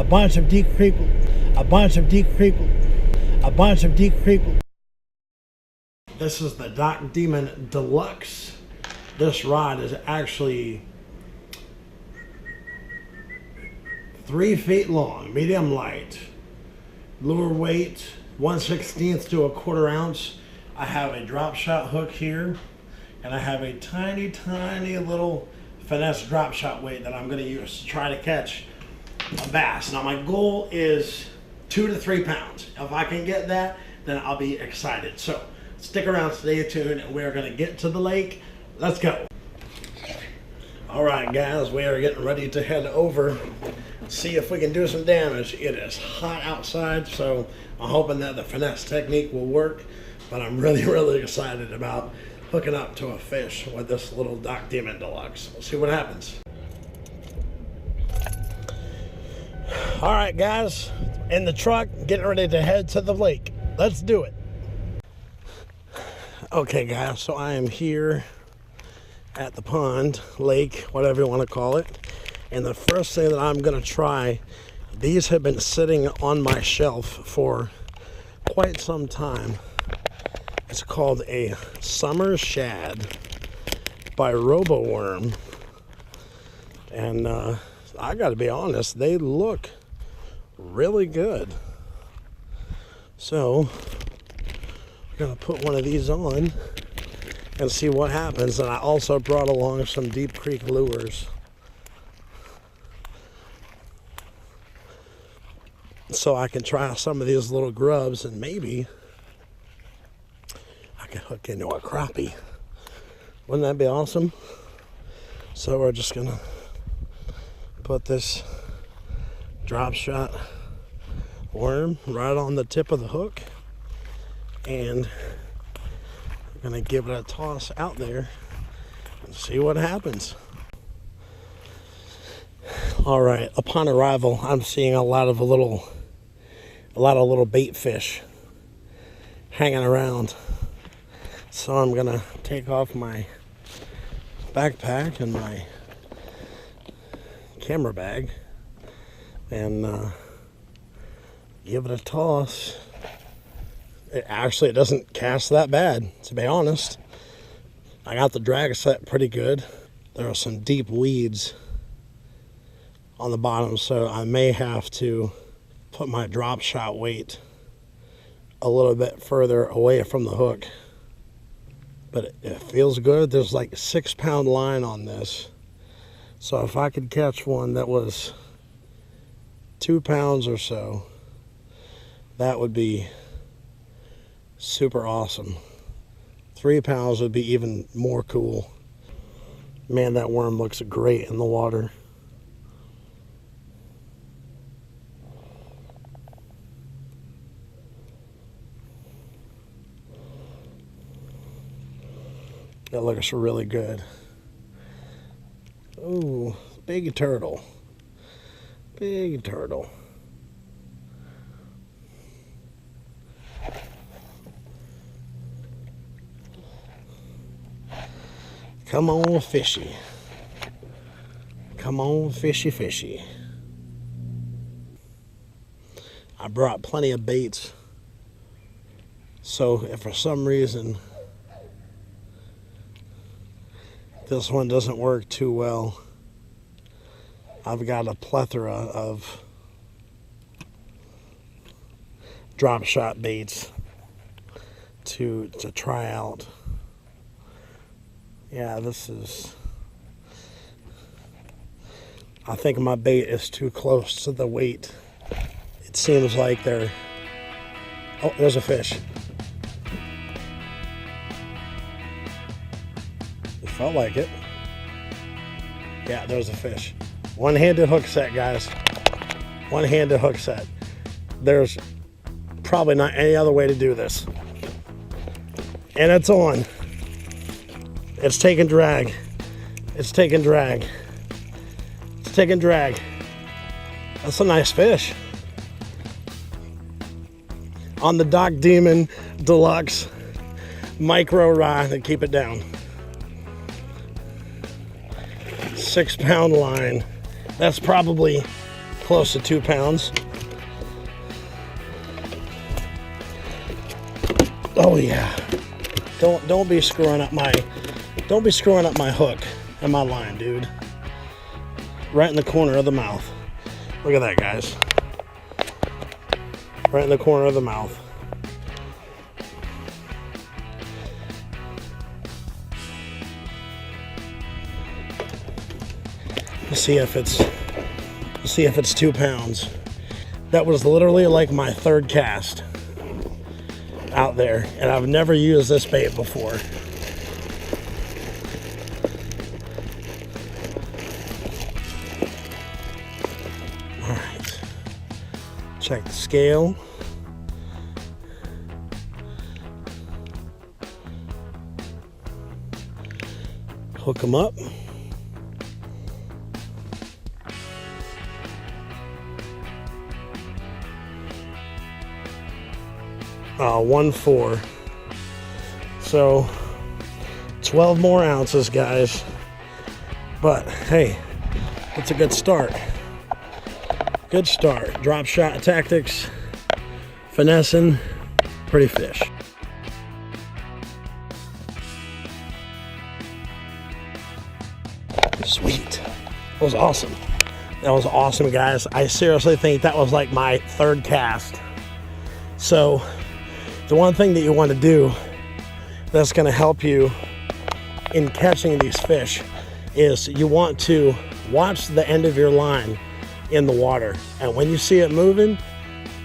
a bunch of deep creek, a bunch of deep creek, a bunch of deep creek. This is the Dock Demon Deluxe. This rod is actually 3 feet long, medium light. Lure weight 1/16 to 1/4 ounce. I have a drop shot hook here, and I have a tiny little finesse drop shot weight that I'm going to use to try to catch a bass. Now my goal is 2 to 3 pounds. If I can get that, then I'll be excited. So stick around, stay tuned, and we're going to get to the lake. Let's go. All right, guys, we are getting ready to head over, see if we can do some damage. It is hot outside, so I'm hoping that the finesse technique will work, but I'm really excited about hooking up to a fish with this little Dock Demon Deluxe. We'll see what happens. All right, guys, in the truck, getting ready to head to the lake. Let's do it. Okay, guys, so I am here at the pond, lake, whatever you want to call it. And the first thing that I'm going to try, these have been sitting on my shelf for quite some time. It's called a Summer Shad by RoboWorm. And I got to be honest, they look really good. So I'm going to put one of these on and see what happens. And I also brought along some Deep Creek lures, so I can try some of these little grubs, and maybe I can hook into a crappie. Wouldn't that be awesome? So we're just gonna put this drop shot worm right on the tip of the hook, and I'm gonna give it a toss out there and see what happens. All right, upon arrival, I'm seeing a lot of little bait fish hanging around. So I'm gonna take off my backpack and my camera bag and give it a toss. It doesn't cast that bad, to be honest. I got the drag set pretty good. There are some deep weeds on the bottom, so I may have to put my drop shot weight a little bit further away from the hook. But it feels good. There's like a 6-pound line on this. So if I could catch one that was 2 pounds or so, that would be super awesome. 3 pounds would be even more cool. Man, that worm looks great in the water. That looks really good. Ooh, big turtle. Big turtle. Come on, fishy. Come on, fishy, fishy. I brought plenty of baits, so if for some reason this one doesn't work too well, I've got a plethora of drop shot baits to try out. Yeah, I think my bait is too close to the weight. It seems like they're... Oh, there's a fish. It felt like it. Yeah, there's a fish. One-handed hook set, guys. One-handed hook set. There's probably not any other way to do this. And it's on. It's taking drag. It's taking drag. It's taking drag. That's a nice fish. On the Dock Demon Deluxe micro rod to keep it down. 6-pound line. That's probably close to 2 pounds. Oh yeah. Don't be screwing up my hook and my line, dude. Right in the corner of the mouth. Look at that, guys. Right in the corner of the mouth. Let's see if it's 2 pounds. That was literally like my third cast out there, and I've never used this bait before. All right, check the scale. Hook them up. Uh, 1.4. So 12 more ounces, guys. But hey, it's a good start. Good start. Drop shot tactics, finessing, pretty fish. Sweet. That was awesome. That was awesome, guys. I seriously think that was like my third cast. So the one thing that you want to do that's going to help you in catching these fish is you want to watch the end of your line in the water. And when you see it moving,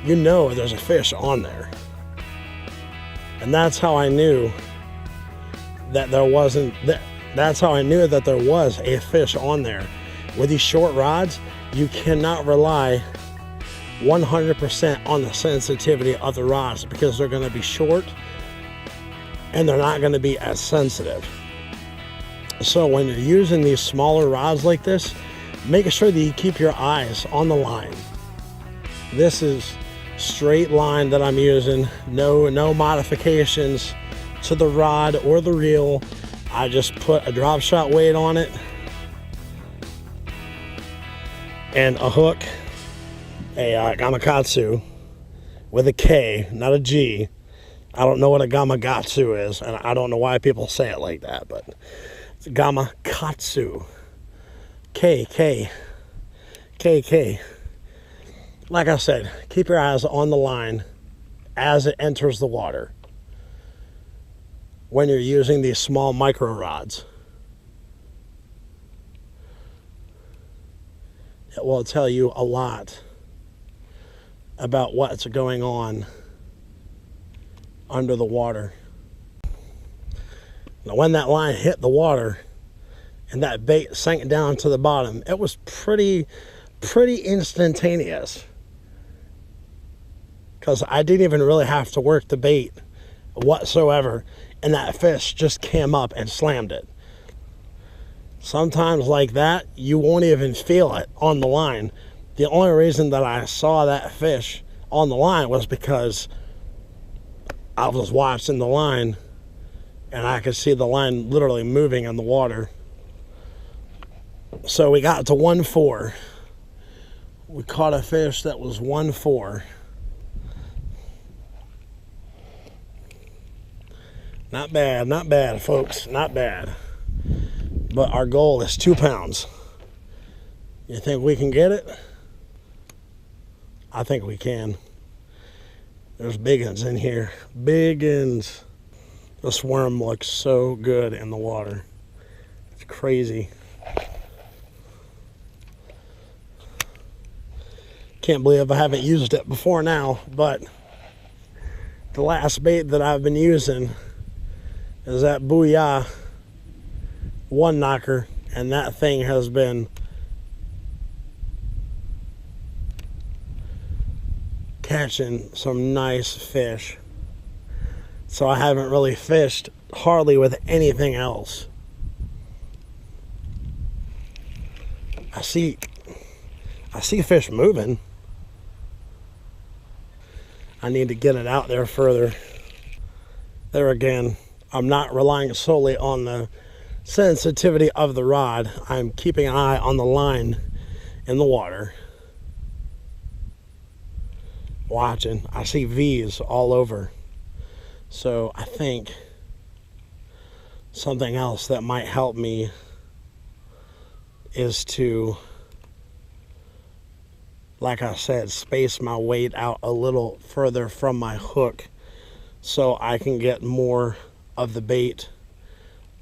you know there's a fish on there. And that's how I knew that that's how I knew that there was a fish on there. With these short rods, you cannot rely 100% on the sensitivity of the rods because they're going to be short and they're not going to be as sensitive. So when you're using these smaller rods like this, make sure that you keep your eyes on the line. This is straight line that I'm using, no modifications to the rod or the reel. I just put a drop shot weight on it and a hook, a gamakatsu with a K, not a G. I don't know what a gamakatsu is, and I don't know why people say it like that, but it's gamakatsu. K. Like I said, keep your eyes on the line as it enters the water when you're using these small micro rods. It will tell you a lot about what's going on under the water. Now, when that line hit the water and that bait sank down to the bottom, it was pretty instantaneous, because I didn't even really have to work the bait whatsoever, and that fish just came up and slammed it. Sometimes like that, you won't even feel it on the line. The only reason that I saw that fish on the line was because I was watching the line and I could see the line literally moving in the water. So we got to 1.4. We caught a fish that was 1.4. Not bad, folks, not bad. But our goal is 2 pounds. You think we can get it? I think we can. There's big uns in here. Big uns. This worm looks so good in the water. It's crazy. Can't believe I haven't used it before now, but the last bait that I've been using is that Booyah one knocker, and that thing has been catching some nice fish. So I haven't really fished hardly with anything else. I see fish moving. I need to get it out there further. There again, I'm not relying solely on the sensitivity of the rod. I'm keeping an eye on the line in the water. watching. I see V's all over. So I think something else that might help me is to, like I said, space my weight out a little further from my hook so I can get more of the bait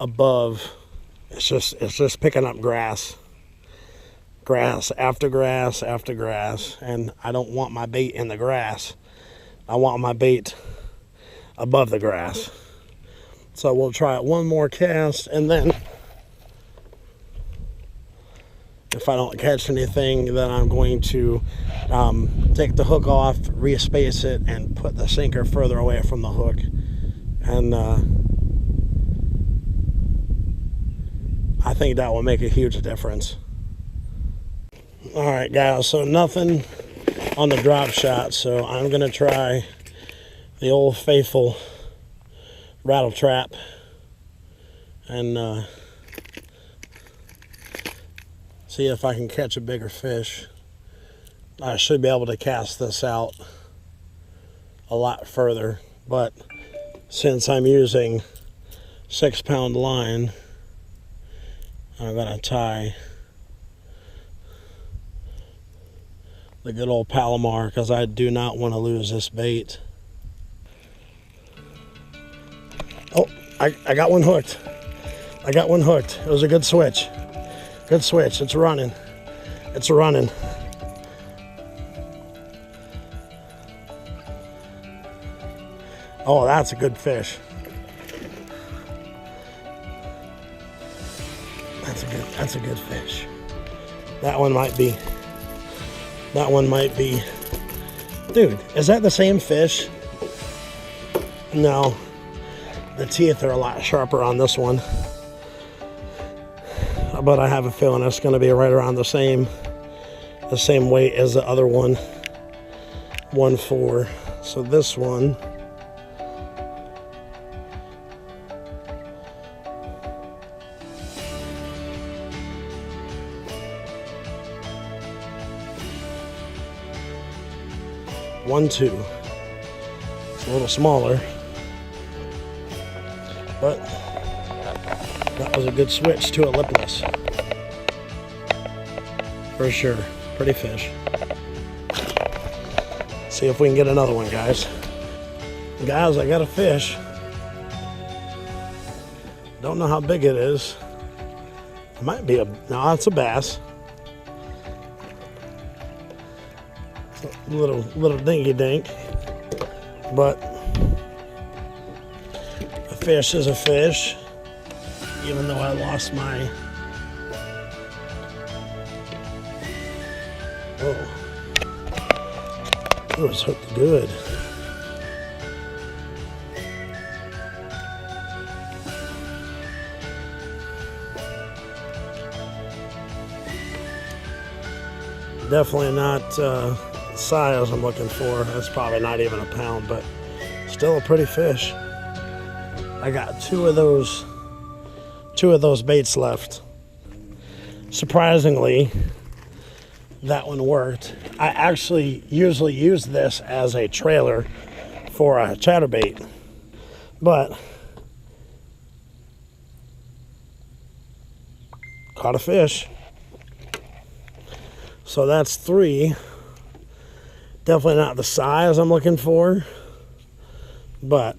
above. It's just picking up grass after grass after grass, and I don't want my bait in the grass. I want my bait above the grass. So we'll try it one more cast, and then if I don't catch anything, then I'm going to take the hook off, re-space it, and put the sinker further away from the hook. And I think that will make a huge difference. All right, guys, so nothing on the drop shot, so I'm going to try the old faithful rattle trap and see if I can catch a bigger fish. I should be able to cast this out a lot further, but since I'm using 6-pound line, I'm gonna tie the good old Palomar because I do not want to lose this bait. Oh, I got one hooked. I got one hooked. It was a good switch. Good switch. It's running. It's running. Oh, that's a good fish. That's a good fish. That one might be. Dude, is that the same fish? No. The teeth are a lot sharper on this one. But I have a feeling it's going to be right around the same weight as the other one. 1.4. So this one. One, 2. It's a little smaller, but that was a good switch to a lipless. For sure. Pretty fish. See if we can get another one, guys. Guys, I got a fish. Don't know how big it is. It might be no, it's a bass. Little dinky dink, but a fish is a fish, even though I lost my. Oh, it was hooked good. Definitely not size I'm looking for. That's probably not even a pound, but still a pretty fish. I got two of those baits left. Surprisingly, that one worked. I actually usually use this as a trailer for a chatterbait, but caught a fish. So that's 3. Definitely not the size I'm looking for, but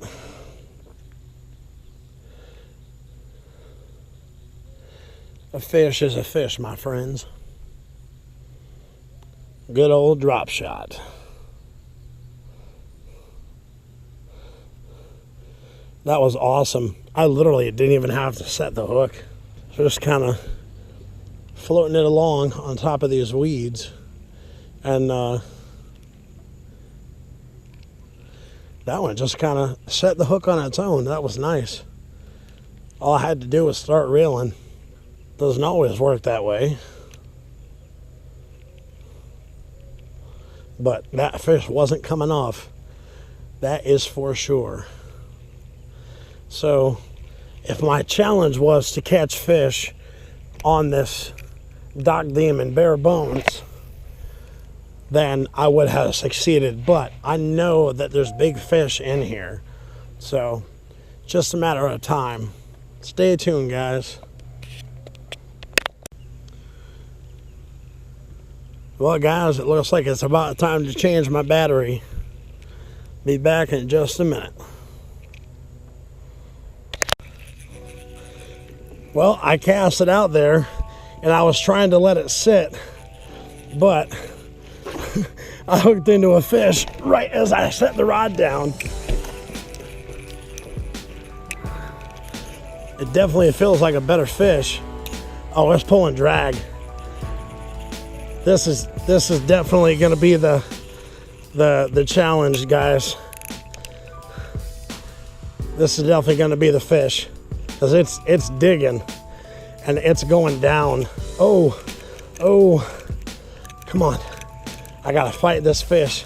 a fish is a fish, my friends. Good old drop shot. That was awesome. I literally didn't even have to set the hook. Just kind of floating it along on top of these weeds, and that one just kind of set the hook on its own. That was nice. All I had to do was start reeling. Doesn't always work that way, but that fish wasn't coming off. That is for sure. So if my challenge was to catch fish on this Dock Demon bare bones, then I would have succeeded. But I know that there's big fish in here. So, just a matter of time. Stay tuned, guys. Well, guys, it looks like it's about time to change my battery. Be back in just a minute. Well, I cast it out there, and I was trying to let it sit, but I hooked into a fish right as I set the rod down. It definitely feels like a better fish. Oh, it's pulling drag. This is definitely going to be the challenge, guys. This is definitely going to be the fish, because it's digging and it's going down. Oh, come on. I got to fight this fish.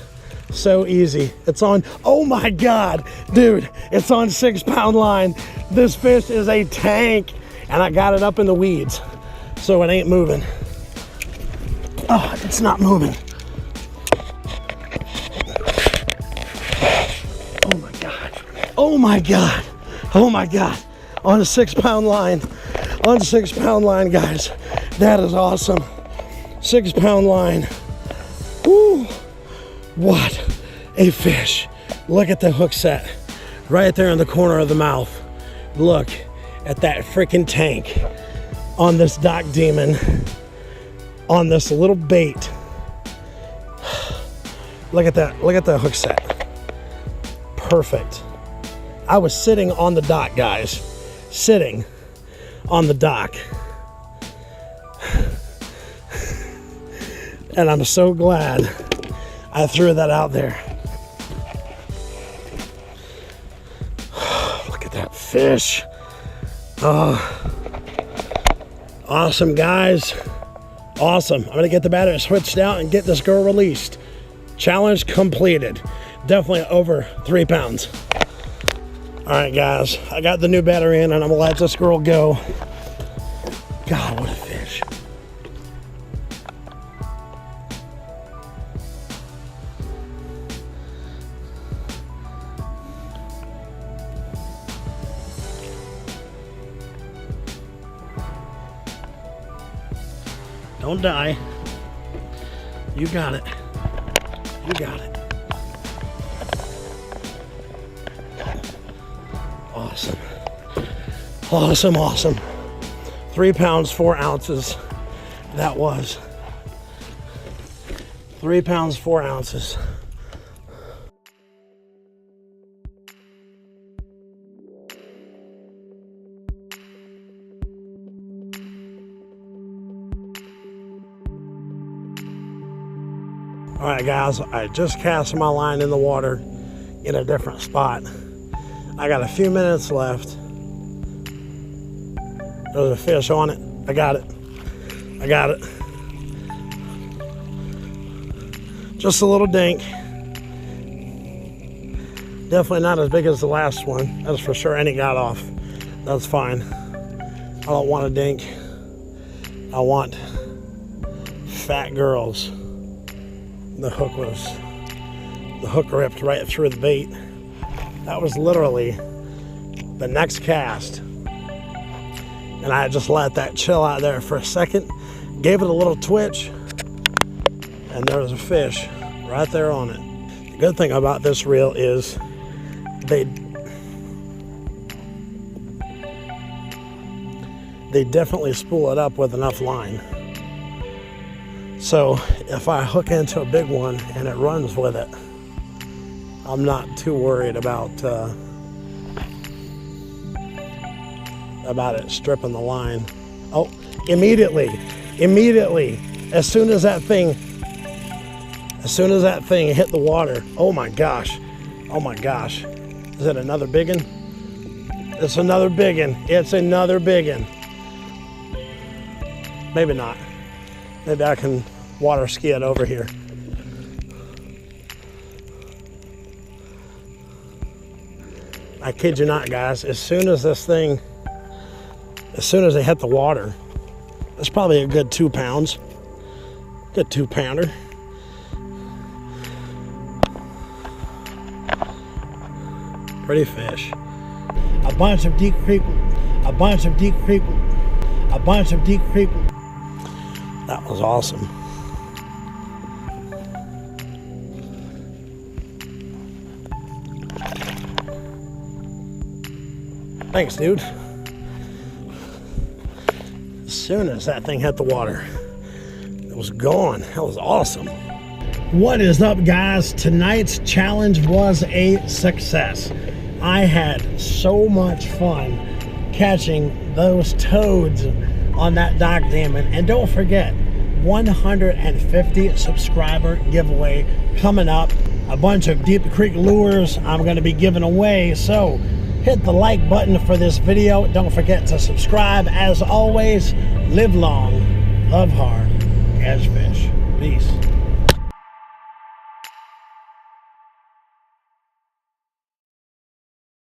So easy. It's on, oh my God, dude, it's on 6-pound line. This fish is a tank, and I got it up in the weeds, so it ain't moving. Oh, it's not moving. Oh my God. Oh my God. Oh my God. On a 6-pound line. On a 6-pound line, guys. That is awesome. 6-pound line. Woo. What a fish. Look at the hook set. Right there in the corner of the mouth. Look at that freaking tank on this Dock Demon. On this little bait. Look at that. Look at the hook set. Perfect. I was sitting on the dock, guys. Sitting on the dock. And I'm so glad I threw that out there. Look at that fish. Oh, awesome, guys. Awesome. I'm going to get the battery switched out and get this girl released. Challenge completed. Definitely over 3 pounds. All right, guys. I got the new battery in, and I'm going to let this girl go. God, what a fish. Don't die. You got it. You got it. Awesome. Awesome, awesome. 3 pounds, 4 ounces. That was. 3 pounds, 4 ounces. All right, guys, I just cast my line in the water in a different spot. I got a few minutes left. There's a fish on it. I got it. I got it. Just a little dink. Definitely not as big as the last one, that's for sure, and he got off. That's fine. I don't want a dink. I want fat girls. The hook ripped right through the bait. That was literally the next cast. And I just let that chill out there for a second, gave it a little twitch, and there was a fish right there on it. The good thing about this reel is they definitely spool it up with enough line. So if I hook into a big one and it runs with it, I'm not too worried about it stripping the line. Oh, immediately, as soon as that thing hit the water, oh my gosh, is it another biggin? It's another biggin. It's another biggin. Maybe not. Maybe I can water ski it over here. I kid you not, guys. As soon as it hit the water, it's probably a good 2 pounds. Good 2-pounder. Pretty fish. A bunch of deep creek. A bunch of deep creek. A bunch of deep creek. That was awesome. Thanks, dude. As soon as that thing hit the water, it was gone. That was awesome. What is up, guys? Tonight's challenge was a success. I had so much fun catching those toads on that dock demon. And don't forget, 150 subscriber giveaway coming up. A bunch of Deep Creek lures I'm going to be giving away. So hit the like button for this video. Don't forget to subscribe. As always, live long, love hard, catch fish. Peace.